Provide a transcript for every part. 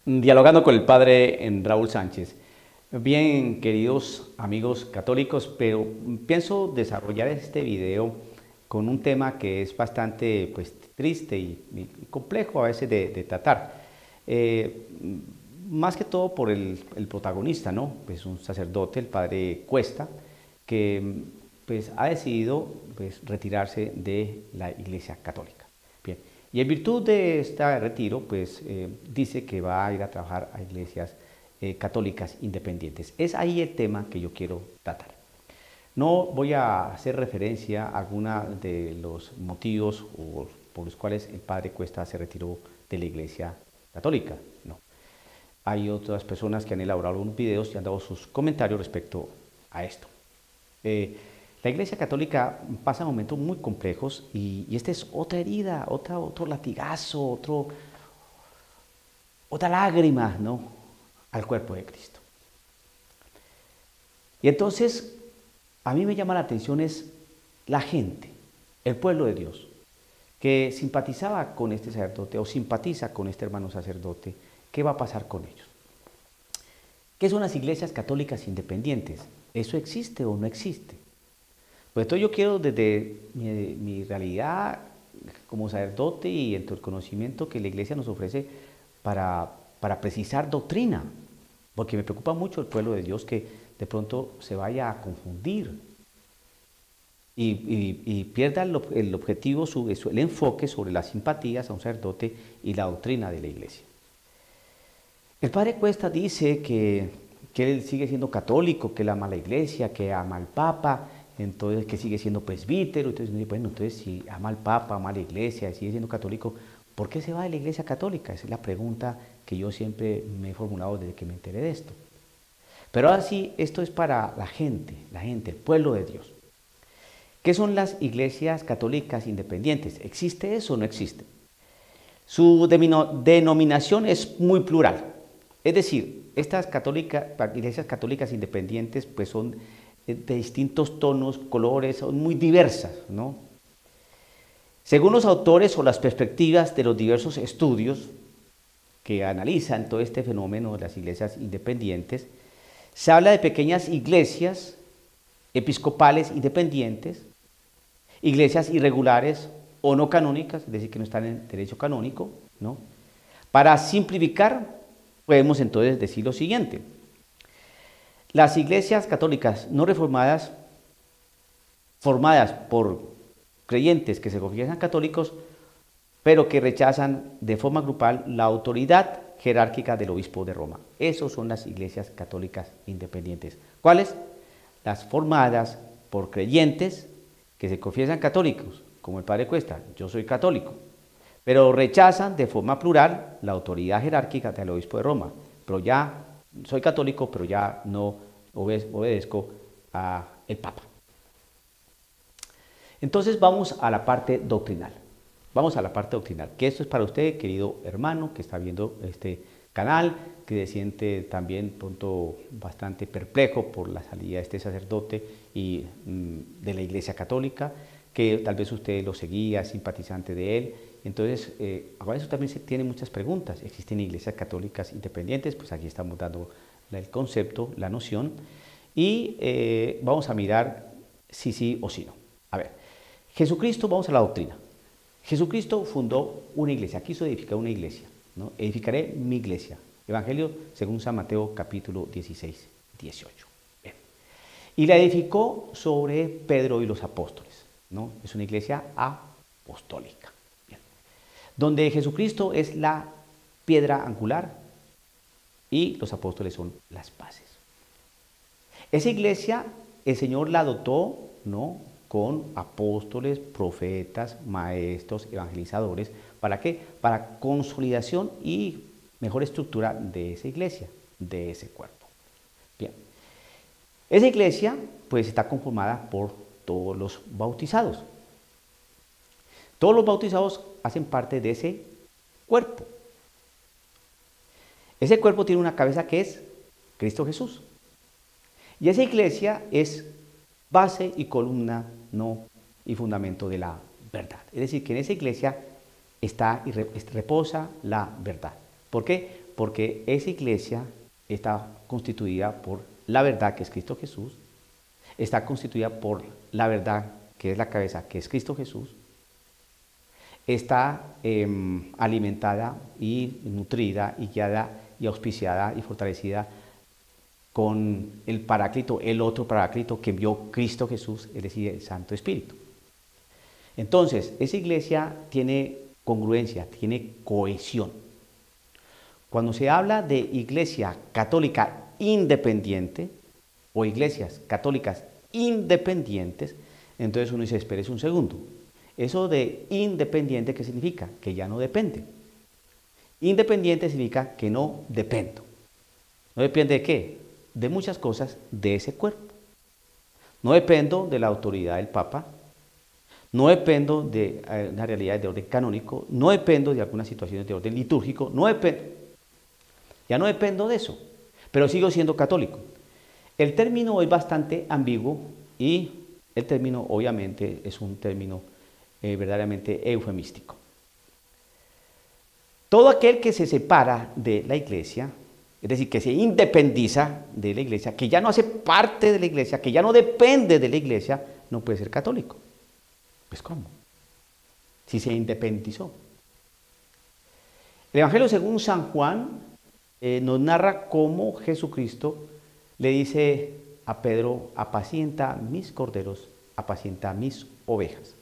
Dialogando con el padre Raúl Sánchez. Bien, queridos amigos católicos, pero pienso desarrollar este video con un tema que es bastante triste y complejo a veces de tratar. Eh, Más que todo por el protagonista, ¿no? Pues un sacerdote, el padre Cuesta, que pues ha decidido retirarse de la Iglesia Católica. Bien, y en virtud de este retiro, pues dice que va a ir a trabajar a iglesias católicas independientes. Es ahí el tema que yo quiero tratar. No voy a hacer referencia a alguna de los motivos por los cuales el padre Cuesta se retiró de la Iglesia Católica, no. Hay otras personas que han elaborado unos videos y han dado sus comentarios respecto a esto. La Iglesia Católica pasa momentos muy complejos y esta es otra herida, otro latigazo, otra lágrima, ¿no?, al cuerpo de Cristo. Y entonces, a mí me llama la atención es la gente, el pueblo de Dios, que simpatizaba con este sacerdote o simpatiza con este hermano sacerdote. ¿Qué va a pasar con ellos? ¿Qué son las iglesias católicas independientes? ¿Eso existe o no existe? Pues entonces yo quiero desde mi realidad como sacerdote y entre el conocimiento que la iglesia nos ofrece para precisar doctrina, porque me preocupa mucho el pueblo de Dios que de pronto se vaya a confundir y pierda el objetivo, el enfoque sobre las simpatías a un sacerdote y la doctrina de la iglesia. El padre Cuesta dice que él sigue siendo católico, que él ama la iglesia, que ama al Papa, entonces que sigue siendo presbítero. Entonces, bueno, entonces si ama al Papa, ama a la iglesia, sigue siendo católico, ¿por qué se va de la iglesia católica? Esa es la pregunta que yo siempre me he formulado desde que me enteré de esto. Pero ahora sí, esto es para la gente, el pueblo de Dios. ¿Qué son las iglesias católicas independientes? ¿Existe eso o no existe? Su denominación es muy plural. Es decir, estas iglesias católicas independientes pues son de distintos tonos, colores, son muy diversas, ¿no? Según los autores o las perspectivas de los diversos estudios que analizan todo este fenómeno de las iglesias independientes, se habla de pequeñas iglesias episcopales independientes, iglesias irregulares o no canónicas, es decir, que no están en derecho canónico, ¿no? Para simplificar, podemos entonces decir lo siguiente: las iglesias católicas no reformadas, formadas por creyentes que se confiesan católicos, pero que rechazan de forma grupal la autoridad jerárquica del obispo de Roma. Esas son las iglesias católicas independientes. ¿Cuáles? Las formadas por creyentes que se confiesan católicos, como el padre Cuesta, yo soy católico, pero rechazan de forma plural la autoridad jerárquica del obispo de Roma. Pero ya soy católico, pero ya no obedezco al Papa. Entonces vamos a la parte doctrinal. Vamos a la parte doctrinal, que esto es para usted, querido hermano, que está viendo este canal, que se siente también pronto bastante perplejo por la salida de este sacerdote y de la Iglesia Católica, que tal vez usted lo seguía, es simpatizante de él. Entonces, ahora eso también se tiene muchas preguntas. ¿Existen iglesias católicas independientes? Pues aquí estamos dando el concepto, la noción, y vamos a mirar si sí o si no. A ver, Jesucristo, vamos a la doctrina. Jesucristo fundó una iglesia, quiso edificar una iglesia, ¿no? Edificaré mi iglesia. Evangelio según San Mateo capítulo 16, 18. Bien. Y la edificó sobre Pedro y los apóstoles, ¿no? Es una iglesia apostólica. Bien. Donde Jesucristo es la piedra angular y los apóstoles son las bases. Esa iglesia el Señor la dotó, ¿no?, con apóstoles, profetas, maestros, evangelizadores. ¿Para qué? Para consolidación y mejor estructura de esa iglesia, de ese cuerpo. Bien. Esa iglesia pues está conformada por todos los bautizados. Todos los bautizados hacen parte de ese cuerpo. Ese cuerpo tiene una cabeza que es Cristo Jesús. Y esa iglesia es base y columna, no, y fundamento de la verdad. Es decir, que en esa iglesia está y reposa la verdad. ¿Por qué? porque esa iglesia está constituida por la verdad, que es Cristo Jesús, está constituida por la verdad, que es la cabeza, que es Cristo Jesús, está alimentada y nutrida y guiada y auspiciada y fortalecida con el Paráclito, el otro Paráclito que envió Cristo Jesús, es decir, el Santo Espíritu. Entonces, esa iglesia tiene congruencia, tiene cohesión. Cuando se habla de iglesia católica independiente o iglesias católicas independientes, entonces uno dice, espérese un segundo. Eso de independiente, ¿qué significa? Que ya no depende. Independiente significa que no dependo. ¿No depende de qué? De muchas cosas de ese cuerpo. No dependo de la autoridad del Papa, no dependo de una realidad de orden canónico, no dependo de algunas situaciones de orden litúrgico, ya no dependo de eso, pero sigo siendo católico. El término es bastante ambiguo y el término obviamente es un término verdaderamente eufemístico. Todo aquel que se separa de la iglesia, es decir, que se independiza de la iglesia, que ya no hace parte de la iglesia, que ya no depende de la iglesia, no puede ser católico. Pues ¿cómo? Si se independizó. El Evangelio según San Juan nos narra cómo Jesucristo le dice a Pedro, apacienta mis corderos, apacienta mis ovejas.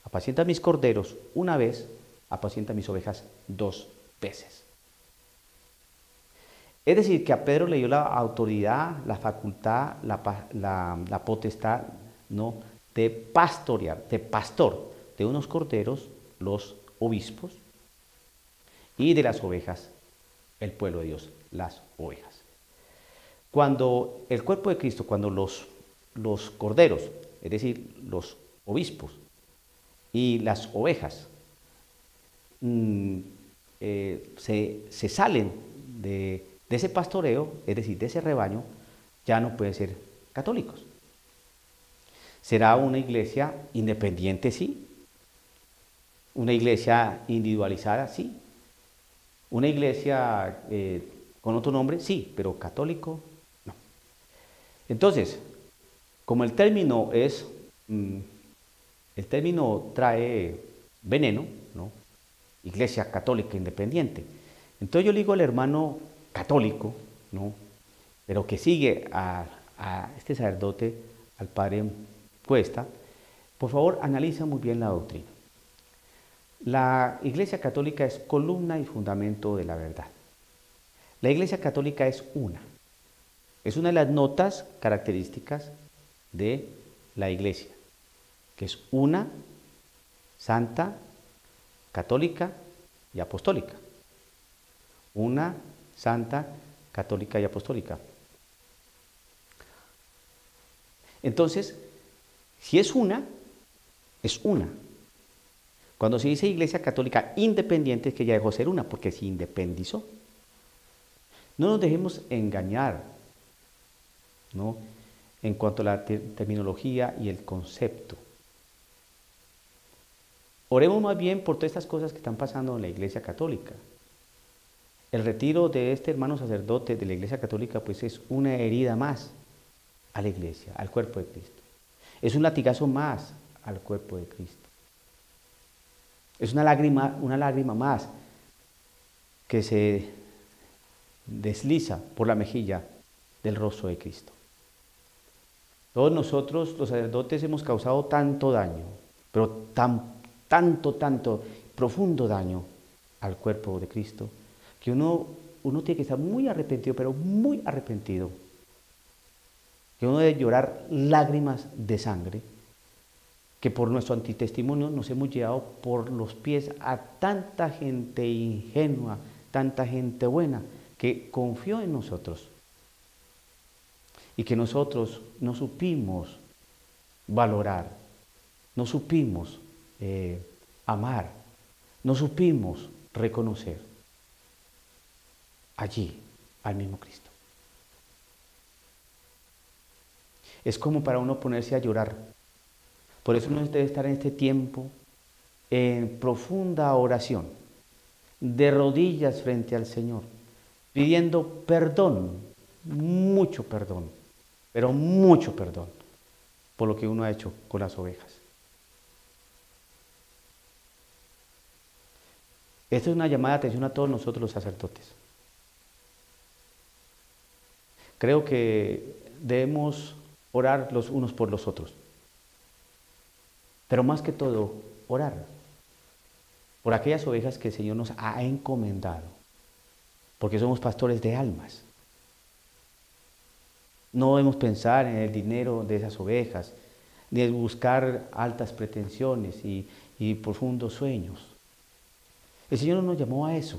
Apacienta mis corderos una vez, apacienta mis ovejas 2 veces. Es decir, que a Pedro le dio la autoridad, la facultad, la potestad, ¿no?, de pastorear, de pastor de unos corderos, los obispos, y de las ovejas, el pueblo de Dios, las ovejas. Cuando el cuerpo de Cristo, cuando los corderos, es decir, los obispos y las ovejas, se salen de ese pastoreo, es decir, de ese rebaño, ya no pueden ser católicos. Será una iglesia independiente, sí. Una iglesia individualizada, sí. Una iglesia con otro nombre, sí, pero católico, no. Entonces, como el término trae veneno, ¿no? Iglesia católica independiente. Entonces yo le digo al hermano católico, ¿no?, pero que sigue a este sacerdote, al padre Cuesta, por favor analiza muy bien la doctrina. La Iglesia Católica es columna y fundamento de la verdad. La Iglesia Católica es una de las notas características de la Iglesia, que es una, santa, católica y apostólica. Una, santa, católica y apostólica. Entonces, si es una, es una. Cuando se dice Iglesia Católica independiente es que ya dejó de ser una, porque se independizó. No nos dejemos engañar, ¿no?, en cuanto a la terminología y el concepto. Oremos más bien por todas estas cosas que están pasando en la Iglesia Católica. El retiro de este hermano sacerdote de la Iglesia Católica pues es una herida más a la Iglesia, al cuerpo de Cristo. Es un latigazo más al cuerpo de Cristo. Es una lágrima más que se desliza por la mejilla del rostro de Cristo. Todos nosotros, los sacerdotes, hemos causado tanto daño, pero tanto profundo daño al cuerpo de Cristo, que uno tiene que estar muy arrepentido, pero muy arrepentido. Que uno debe llorar lágrimas de sangre, que por nuestro antitestimonio nos hemos llevado por los pies a tanta gente ingenua, tanta gente buena, que confió en nosotros y que nosotros no supimos valorar, no supimos amar, no supimos reconocer allí al mismo Cristo. Es como para uno ponerse a llorar. Por eso uno debe estar en este tiempo en profunda oración, de rodillas frente al Señor, pidiendo perdón, mucho perdón, pero mucho perdón por lo que uno ha hecho con las ovejas. Esto es una llamada de atención a todos nosotros los sacerdotes. Creo que debemos orar los unos por los otros, pero más que todo, orar por aquellas ovejas que el Señor nos ha encomendado, porque somos pastores de almas. No debemos pensar en el dinero de esas ovejas, ni buscar altas pretensiones y profundos sueños. El Señor no nos llamó a eso,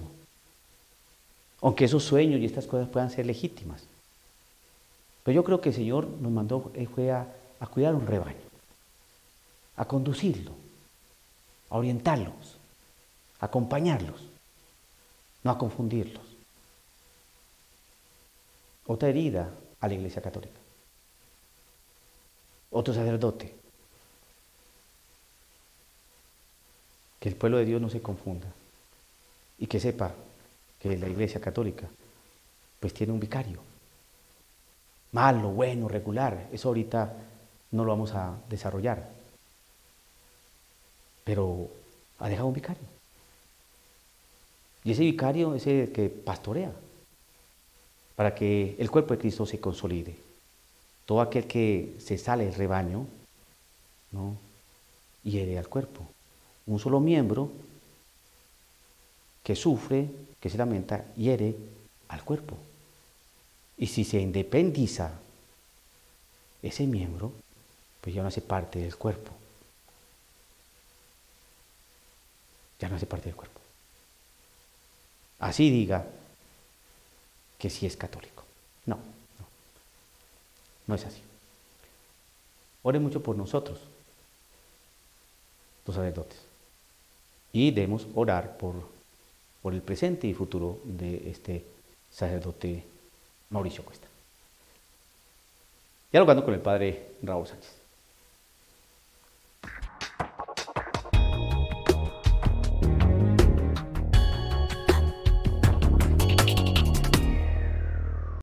aunque esos sueños y estas cosas puedan ser legítimas. Pero yo creo que el Señor nos mandó fue a cuidar un rebaño, a conducirlo, a orientarlos, a acompañarlos, no a confundirlos. Otra herida a la Iglesia Católica. Otro sacerdote. Que el pueblo de Dios no se confunda y que sepa que la Iglesia Católica pues tiene un vicario. Malo, bueno, regular, eso ahorita no lo vamos a desarrollar. Pero ha dejado un vicario. Y ese vicario es el que pastorea para que el cuerpo de Cristo se consolide. Todo aquel que se sale del rebaño, ¿no?, hiere al cuerpo. Un solo miembro que sufre, que se lamenta, hiere al cuerpo. Y si se independiza ese miembro, pues ya no hace parte del cuerpo. Ya no hace parte del cuerpo. Así diga que sí es católico. No, no es así. Ore mucho por nosotros, los sacerdotes. Y debemos orar por el presente y futuro de este sacerdote Mauricio Cuesta. Dialogando con el padre Raúl Sánchez.